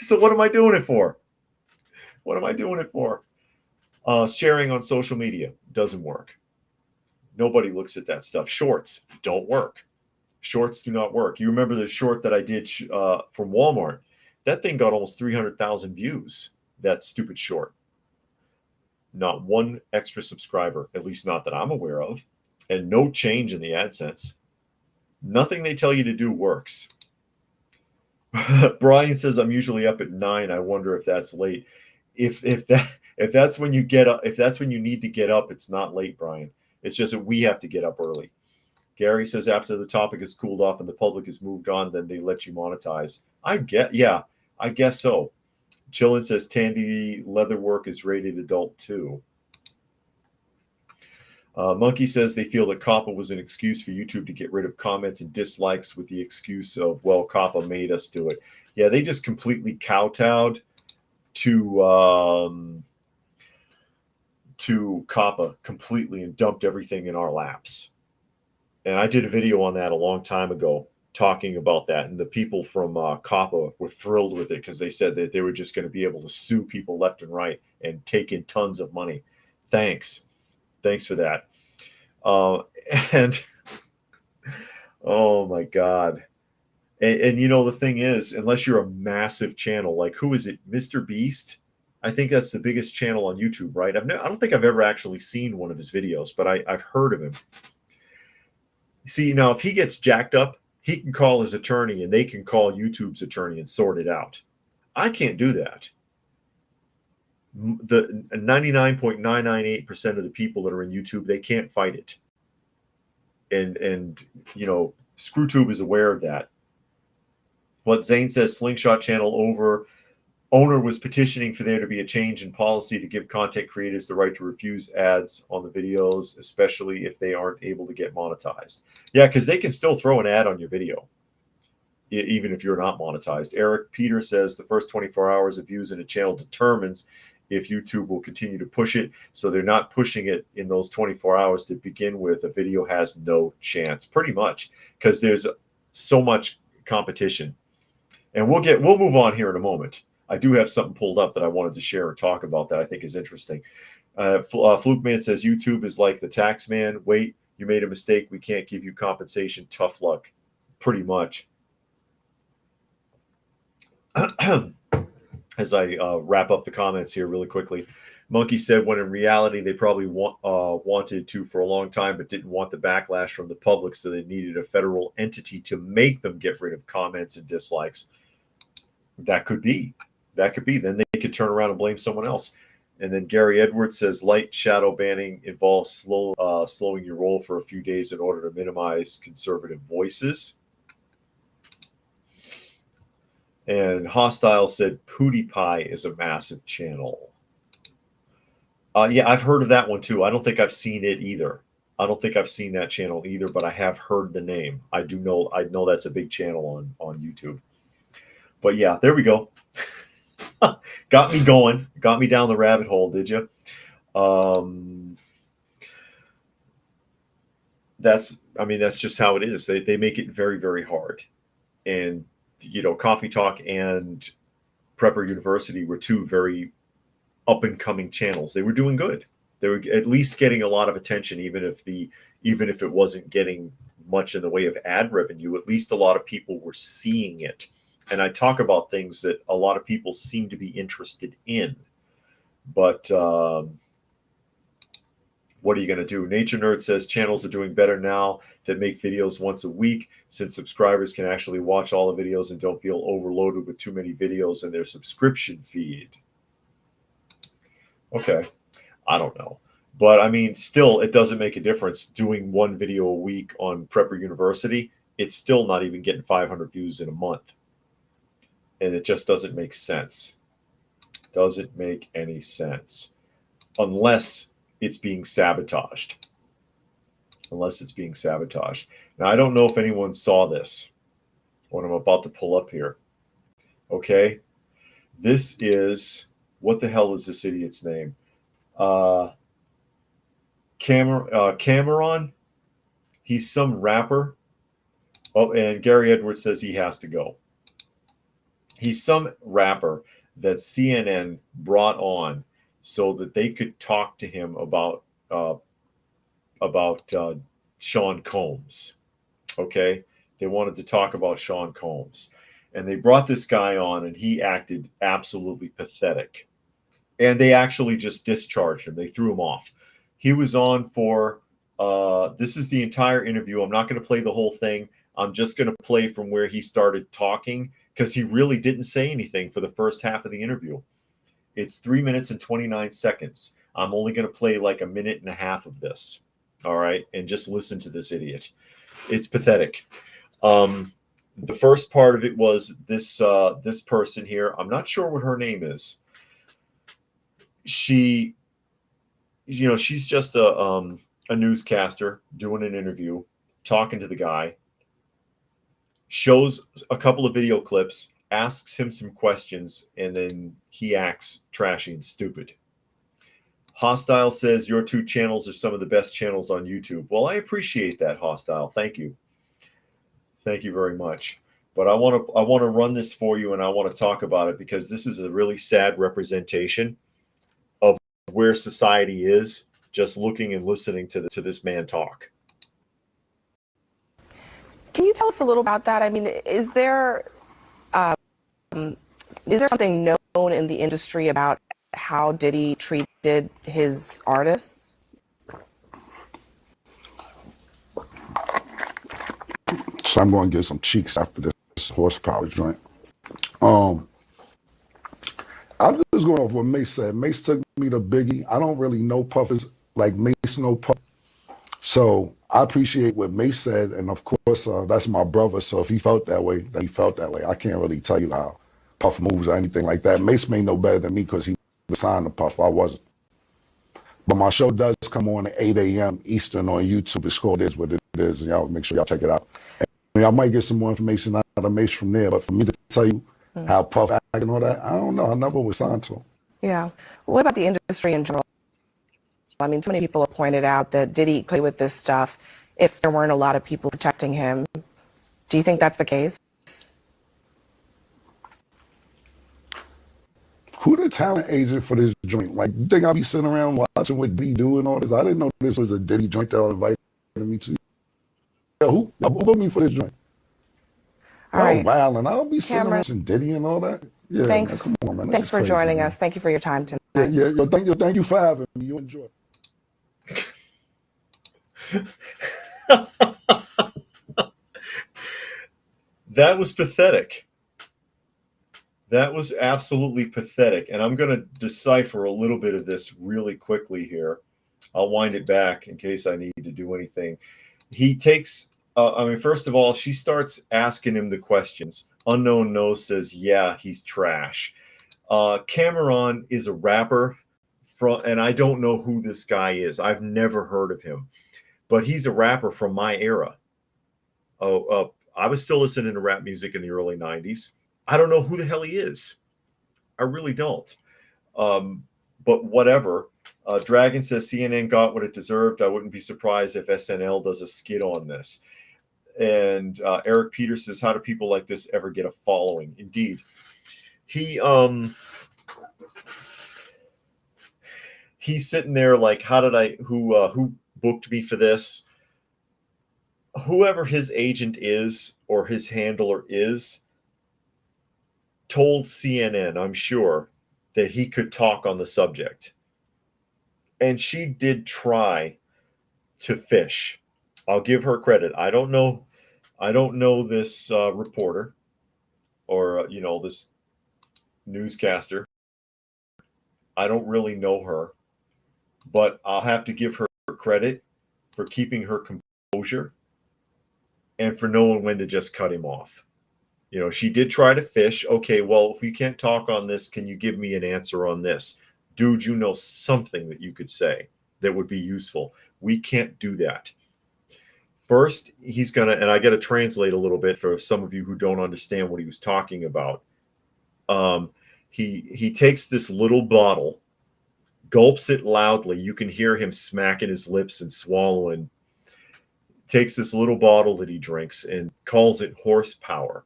So what am I doing it for? What am I doing it for? Sharing on social media doesn't work. Nobody looks at that stuff. Shorts don't work. Shorts do not work. You remember the short that I did from Walmart? That thing got almost 300,000 views, that stupid short. Not one extra subscriber, at least not that I'm aware of, and no change in the AdSense. Nothing they tell you to do works. Brian says, I'm usually up at 9. I wonder if that's late. If that's when you get up, if that's when you need to get up, it's not late, Brian. It's just that we have to get up early. Gary says, after the topic is cooled off and the public has moved on, then they let you monetize. I guess so. Chillin says, Tandy Leatherwork is rated adult too. Monkey says they feel that COPPA was an excuse for YouTube to get rid of comments and dislikes with the excuse of, well, COPPA made us do it. Yeah, they just completely kowtowed to COPPA completely and dumped everything in our laps. And I did a video on that a long time ago talking about that. And the people from COPPA were thrilled with it because they said that they were just going to be able to sue people left and right and take in tons of money. Thanks for that. And oh my God. And you know, the thing is, unless you're a massive channel, like who is it? Mr. Beast? I think that's the biggest channel on YouTube, right? I don't think I've ever actually seen one of his videos, but I've heard of him. See, now if he gets jacked up, he can call his attorney and they can call YouTube's attorney and sort it out. I can't do that. The 99.998% of the people that are in YouTube, they can't fight it. And you know, ScrewTube is aware of that. What Zane says, Slingshot channel owner was petitioning for there to be a change in policy to give content creators the right to refuse ads on the videos, especially if they aren't able to get monetized. Yeah, because they can still throw an ad on your video, even if you're not monetized. Eric Peter says the first 24 hours of views in a channel determines if YouTube will continue to push it. So they're not pushing it in those 24 hours to begin with. A video has no chance, pretty much, because there's so much competition. And we'll move on here in a moment. I do have something pulled up that I wanted to share or talk about that I think is interesting. Fluke Man says YouTube is like the tax man. Wait, you made a mistake. We can't give you compensation. Tough luck. Pretty much. As I wrap up the comments here really quickly, Monkey said when in reality they probably wanted to for a long time, but didn't want the backlash from the public, so they needed a federal entity to make them get rid of comments and dislikes. That could be. That could be. Then they could turn around and blame someone else. And then Gary Edwards says light shadow banning involves slowing your roll for a few days in order to minimize conservative voices. And Hostile said PewDiePie is a massive channel. Yeah, I've heard of that one too. I don't think I've seen it either. I don't think I've seen that channel either, but I have heard the name. I know that's a big channel on YouTube. But yeah, there we go. Got me going. Got me down the rabbit hole, did you? That's just how it is. They make it very, very hard. And you know, Coffee Talk and Prepper University were two very up and coming channels. They were doing good. They were at least getting a lot of attention, even if it wasn't getting much in the way of ad revenue. At least a lot of people were seeing it. And I talk about things that a lot of people seem to be interested in. But what are you going to do? Nature Nerd says channels are doing better now that make videos once a week, since subscribers can actually watch all the videos and don't feel overloaded with too many videos in their subscription feed. Okay, I don't know. But I mean, still, it doesn't make a difference doing one video a week on Prepper University. It's still not even getting 500 views in a month. And it just doesn't make sense. Doesn't make any sense. Unless it's being sabotaged. Unless it's being sabotaged. Now, I don't know if anyone saw this, what I'm about to pull up here. Okay? This is, what the hell is this idiot's name? Cameron. He's some rapper. Oh, and Gary Edwards says he has to go. He's some rapper that CNN brought on so that they could talk to him about Sean Combs. Okay, they wanted to talk about Sean Combs, and they brought this guy on, and he acted absolutely pathetic. And they actually just discharged him. They threw him off. He was on for this is the entire interview. I'm not going to play the whole thing. I'm just going to play from where he started talking because he really didn't say anything for the first half of the interview. It's 3 minutes and 29 seconds. I'm only going to play like a minute and a half of this. All right. And just listen to this idiot. It's pathetic. The first part of it was this person here. I'm not sure what her name is. She's just a newscaster doing an interview, talking to the guy, shows a couple of video clips, asks him some questions, and then he acts trashy and stupid. Hostile says your two channels are some of the best channels on YouTube. Well, I appreciate that, Hostile. Thank you. Thank you very much. But I want to run this for you, and I want to talk about it because this is a really sad representation of where society is, just looking and listening to this man talk. Can you tell us a little about that? I mean, is there something known in the industry about how Diddy treated his artists? So I'm going to get some cheeks after this horsepower joint. I'm just going off what Mace said. Mace took me to Biggie. I don't really know Puffers like Mace know Puff. So I appreciate what Mace said, and of course, that's my brother. So if he felt that way, then he felt that way. I can't really tell you how Puff moves or anything like that. Mace may know better than me because he was signed to Puff. I wasn't. But my show does come on at 8 a.m. Eastern on YouTube. It's called Is What It Is, and y'all make sure y'all check it out. And I might get some more information out of Mace from there, but for me to tell you how Puff acted and all that, I don't know. I never was signed to him. Yeah. What about the industry in general? I mean, so many people have pointed out that Diddy could with this stuff if there weren't a lot of people protecting him. Do you think that's the case? Who the talent agent for this joint? Like, you think I'll be sitting around watching what Diddy do and all this? I didn't know this was a Diddy joint that invited me to. Yeah, who put me for this joint? All right. Wow, and I'll be sitting Cameron, around watching Diddy and all that. Yeah, thanks. Man, come on, man. Thanks for crazy, joining man. us. Thank you for your time tonight. Yeah. Thank you for having me. You enjoy. That was pathetic. That was absolutely pathetic. And I'm going to decipher a little bit of this really quickly here. I'll wind it back in case I need to do anything. He takes, first of all, she starts asking him the questions. Unknown No says, yeah, he's trash. Cameron is a rapper and I don't know who this guy is. I've never heard of him, but he's a rapper from my era. I was still listening to rap music in the early 90s. I don't know who the hell he is. I really don't. But whatever. Dragon says CNN got what it deserved. I wouldn't be surprised if SNL does a skit on this. And Eric Peter says, how do people like this ever get a following? Indeed. He's sitting there like, who booked me for this? Whoever his agent is or his handler is told CNN, I'm sure, that he could talk on the subject. And she did try to fish. I'll give her credit. I don't know this reporter or this newscaster. I don't really know her, but I'll have to give her credit for keeping her composure and for knowing when to just cut him off. She did try to fish. Okay, well, if we can't talk on this, can you give me an answer on this? Dude, you know something that you could say that would be useful. We can't do that. First, he's going to, and I got to translate a little bit for some of you who don't understand what he was talking about. He takes this little bottle, gulps it loudly. You can hear him smacking his lips and swallowing. Takes this little bottle that he drinks and calls it horsepower.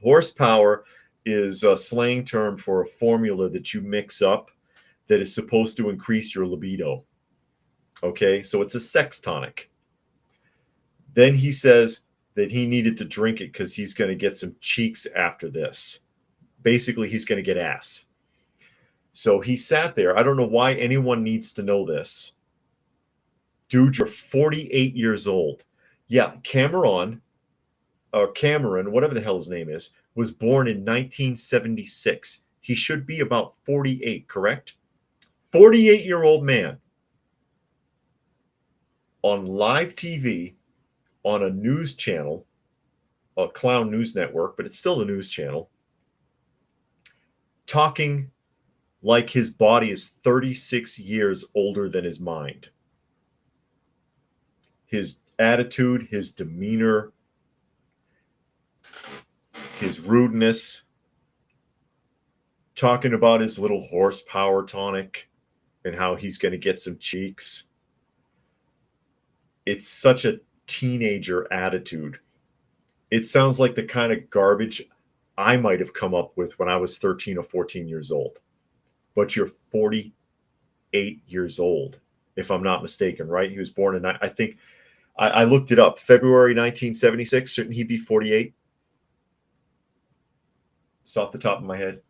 Horsepower is a slang term for a formula that you mix up that is supposed to increase your libido. Okay, so it's a sex tonic. Then he says that he needed to drink it because he's going to get some cheeks after this. Basically, he's going to get ass. So he sat there. I don't know why anyone needs to know this. Dude, you're 48 years old. Yeah, Cameron, whatever the hell his name is, was born in 1976. He should be about 48, correct? 48-year-old man on live TV on a news channel, a clown news network, but it's still a news channel, talking like his body is 36 years older than his mind. His attitude, his demeanor, his rudeness, talking about his little horsepower tonic and how he's going to get some cheeks. It's such a teenager attitude. It sounds like the kind of garbage I might have come up with when I was 13 or 14 years old. But you're 48 years old, if I'm not mistaken, right? He was born in, I think, I looked it up, February 1976. Shouldn't he be 48? It's off the top of my head.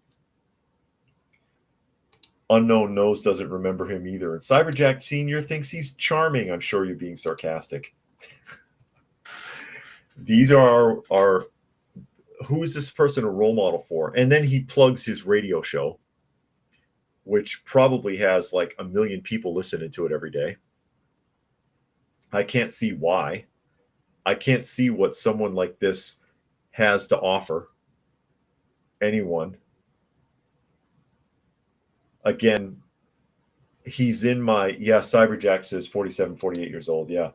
Unknown Nose doesn't remember him either. And Cyberjack Sr. thinks he's charming. I'm sure you're being sarcastic. These are our who is this person a role model for? And then he plugs his radio show, which probably has like 1 million people listening to it every day. I can't see why. I can't see what someone like this has to offer anyone. Again, he's in my, Cyberjack says 47, 48 years old. Yeah.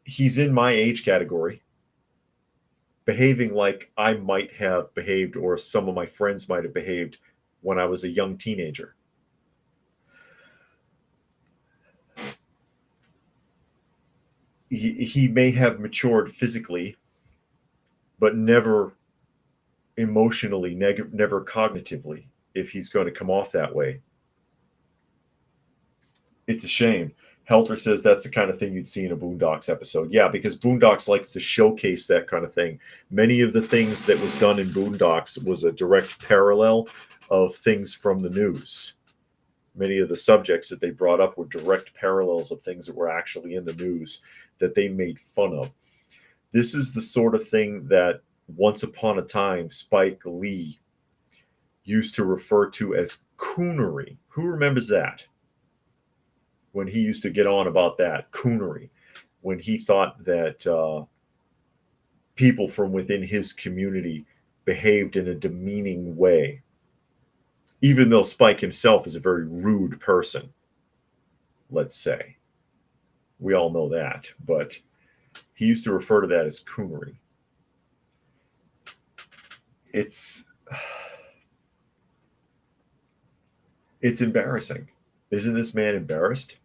He's in my age category, behaving like I might have behaved or some of my friends might have behaved when I was a young teenager. He may have matured physically, but never emotionally, never cognitively, if he's going to come off that way. It's a shame. Helter says that's the kind of thing you'd see in a Boondocks episode. Yeah, because Boondocks likes to showcase that kind of thing. Many of the things that was done in Boondocks was a direct parallel of things from the news. Many of the subjects that they brought up were direct parallels of things that were actually in the news that they made fun of. This is the sort of thing that once upon a time Spike Lee used to refer to as coonery. Who remembers that? When he used to get on about that, coonery, when he thought that people from within his community behaved in a demeaning way, even though Spike himself is a very rude person, let's say. We all know that, but he used to refer to that as coonery. It's embarrassing. Isn't this man embarrassed?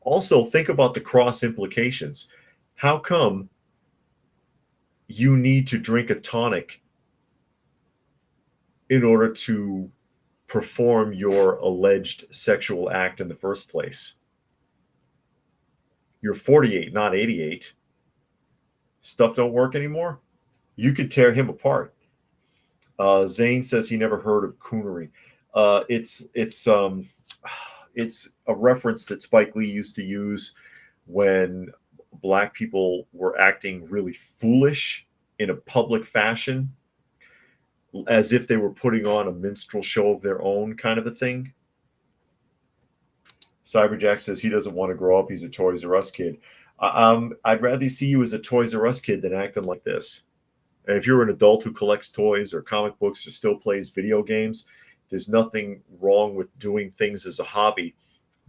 Also, think about the cross implications. How come you need to drink a tonic in order to perform your alleged sexual act in the first place? You're 48, not 88. Stuff don't work anymore? You could tear him apart. Zane says he never heard of coonery. It's a reference that Spike Lee used to use when black people were acting really foolish in a public fashion, as if they were putting on a minstrel show of their own, kind of a thing. Cyberjack says he doesn't want to grow up. He's a Toys R Us kid. I'd rather see you as a Toys R Us kid than acting like this. And if you're an adult who collects toys or comic books or still plays video games, there's nothing wrong with doing things as a hobby.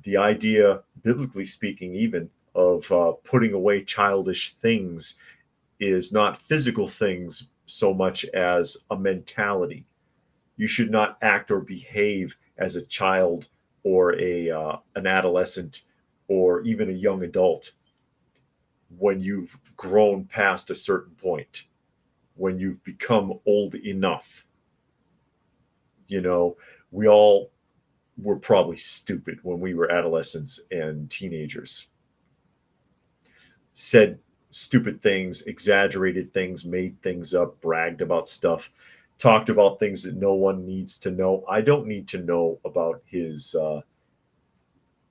The idea, biblically speaking even, of putting away childish things is not physical things, so much as a mentality. You should not act or behave as a child or an adolescent or even a young adult when you've grown past a certain point, when you've become old enough. You know, we all were probably stupid when we were adolescents and teenagers. Said stupid things, exaggerated things, made things up, bragged about stuff, talked about things that no one needs to know. I don't need to know about his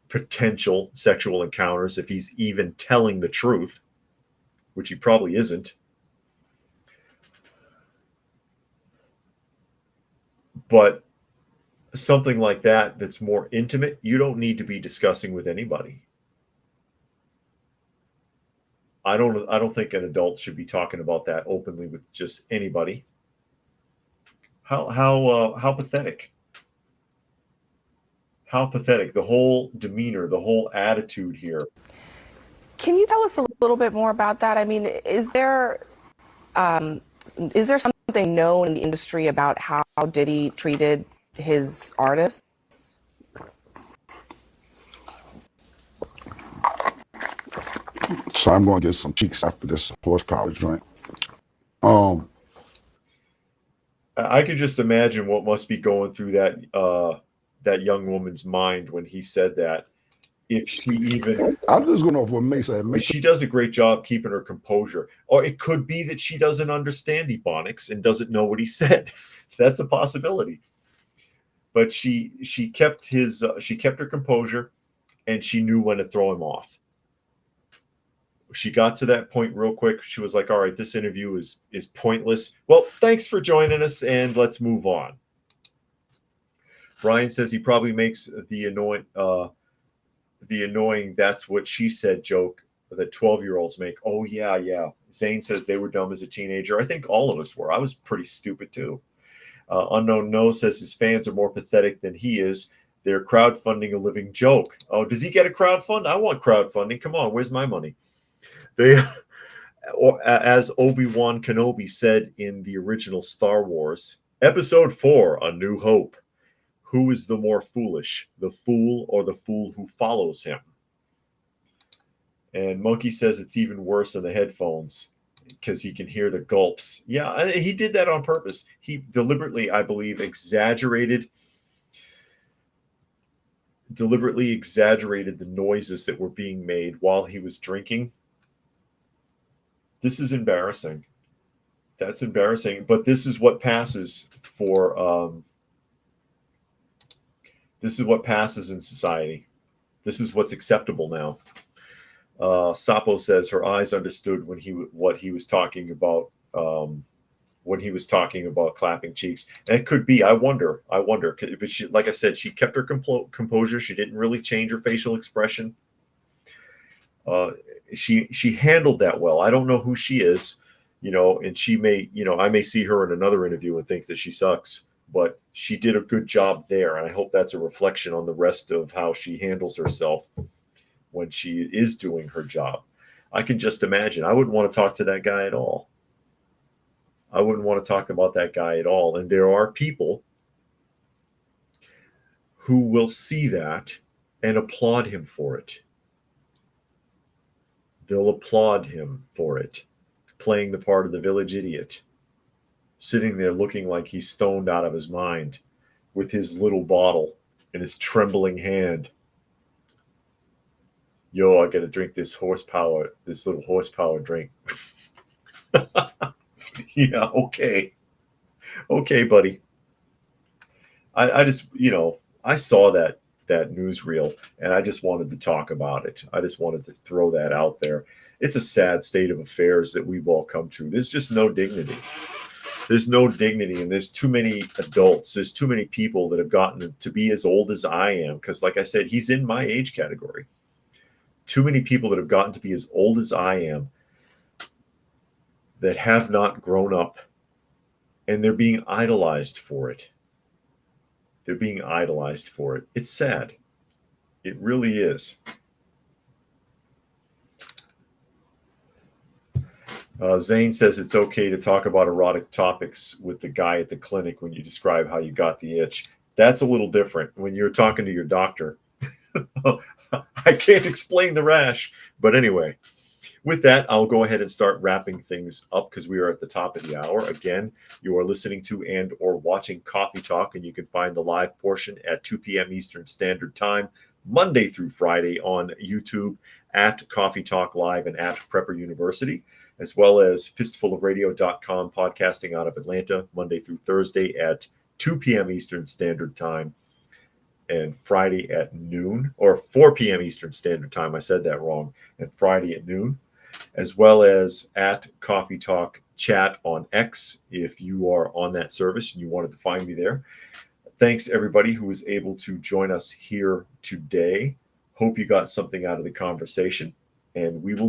potential sexual encounters if he's even telling the truth, which he probably isn't. But something like that that's more intimate, you don't need to be discussing with anybody. I don't think an adult should be talking about that openly with just anybody. How pathetic. How pathetic. The whole demeanor, the whole attitude here. Can you tell us a little bit more about that? I mean, is there something known in the industry about how Diddy treated his artists? So I'm going to get some cheeks after this horsepower joint. I could just imagine what must be going through that young woman's mind when he said that. If she even, I'm just going off what May said. she does a great job keeping her composure, or it could be that she doesn't understand Ebonics and doesn't know what he said. That's a possibility. But she kept her composure, and she knew when to throw him off. She got to that point real quick. She was like, all right, this interview is pointless. Well, thanks for joining us, and let's move on. Brian says he probably makes the annoying "that's what she said" joke that 12-year-olds make. Oh, yeah. Zane says they were dumb as a teenager. I think all of us were. I was pretty stupid, too. Unknown No says his fans are more pathetic than he is. They're crowdfunding a living joke. Oh, does he get a crowdfund? I want crowdfunding. Come on, where's my money? They, or as Obi-Wan Kenobi said in the original Star Wars, Episode 4, A New Hope, who is the more foolish, the fool or the fool who follows him? And Monkey says it's even worse in the headphones because he can hear the gulps. Yeah, he did that on purpose. He deliberately, I believe, exaggerated the noises that were being made while he was drinking. This is embarrassing. That's embarrassing. But this is what passes for. This is what passes in society. This is what's acceptable now. Sapo says her eyes understood what he was talking about when he was talking about clapping cheeks. And it could be. I wonder. But she, like I said, she kept her composure. She didn't really change her facial expression. She handled that well. I don't know who she is, and she may, I may see her in another interview and think that she sucks, but she did a good job there. And I hope that's a reflection on the rest of how she handles herself when she is doing her job. I can just imagine. I wouldn't want to talk to that guy at all. I wouldn't want to talk about that guy at all. And there are people who will see that and applaud him for it. They'll applaud him for it, playing the part of the village idiot, sitting there looking like he's stoned out of his mind with his little bottle in his trembling hand. Yo, I got to drink this little horsepower drink. Yeah, okay. Okay, buddy. I just, I saw that newsreel and I just wanted to talk about it. I just wanted to throw that out there. It's a sad state of affairs that we've all come to. There's just no dignity. There's no dignity, and there's too many adults. There's too many people that have gotten to be as old as I am, because like I said, he's in my age category. Too many people that have gotten to be as old as I am that have not grown up, and they're being idolized for it. They're being idolized for it. It's sad. It really is. Zane says it's okay to talk about erotic topics with the guy at the clinic when you describe how you got the itch. That's a little different. When you're talking to your doctor, I can't explain the rash. But anyway, with that, I'll go ahead and start wrapping things up because we are at the top of the hour. Again, you are listening to and or watching Coffee Talk, and you can find the live portion at 2 p.m. Eastern Standard Time, Monday through Friday on YouTube at Coffee Talk Live and at Prepper University, as well as fistfulofradio.com podcasting out of Atlanta, Monday through Thursday at 2 p.m. Eastern Standard Time and Friday at noon, or 4 p.m. Eastern Standard Time. I said that wrong. And Friday at noon, as well as at Coffee Talk Chat on X if you are on that service and you wanted to find me there. Thanks everybody who was able to join us here today. Hope you got something out of the conversation, and we will